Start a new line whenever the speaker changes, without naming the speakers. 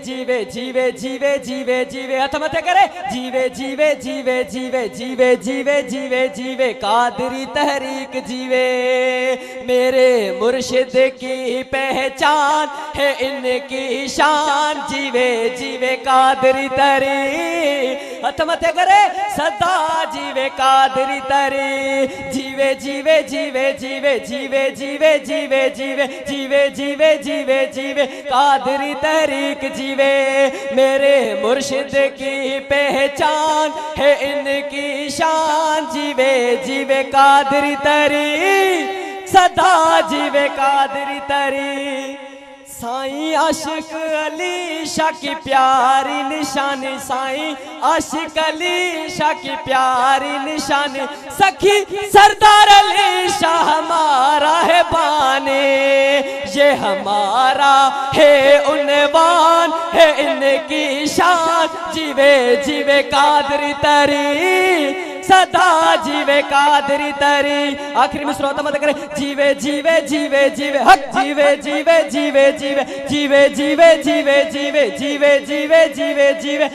जीवे जीवे जीवे जीवे जीवे हथ मथे करे जीवे जीवे जीवे जीवे जीवे जीवे जीवे जीवे कादरी तहरीक जीवे। मेरे मुर्शिद की पहचान है इनकी शान जीवे जीवे कादरी तहरीक हथ मथे करे सदा जीवे कादरी तहरीक जीवे जीवे जीवे जीवे जीवे जीवे जीवे जीवे जीवे जीवे जीवे जीवे कादरी तहरीक जीवे। मेरे मुर्शिद की पहचान है इनकी शान जीवे जीवे कादरी तहरीक सदा जीवे कादरी तहरीक। साईं आशिक अली शाह की प्यारी निशानी साईं आशिक अली शाह की प्यारी निशानी सखी सरदार अली शाह हमारा है बाने ये हमारा है उन्वान है इनकी शान जीवे जीवे कादरी तहरीक सदा जीवे कादरी तहरीक। आखिरी में श्रोता मत करे जीवे जीवे जीवे जीवे हक जीवे जीवे जीवे जीवे जीवे जीवे जीवे जीवे जीवे जीवे जीवे जीवे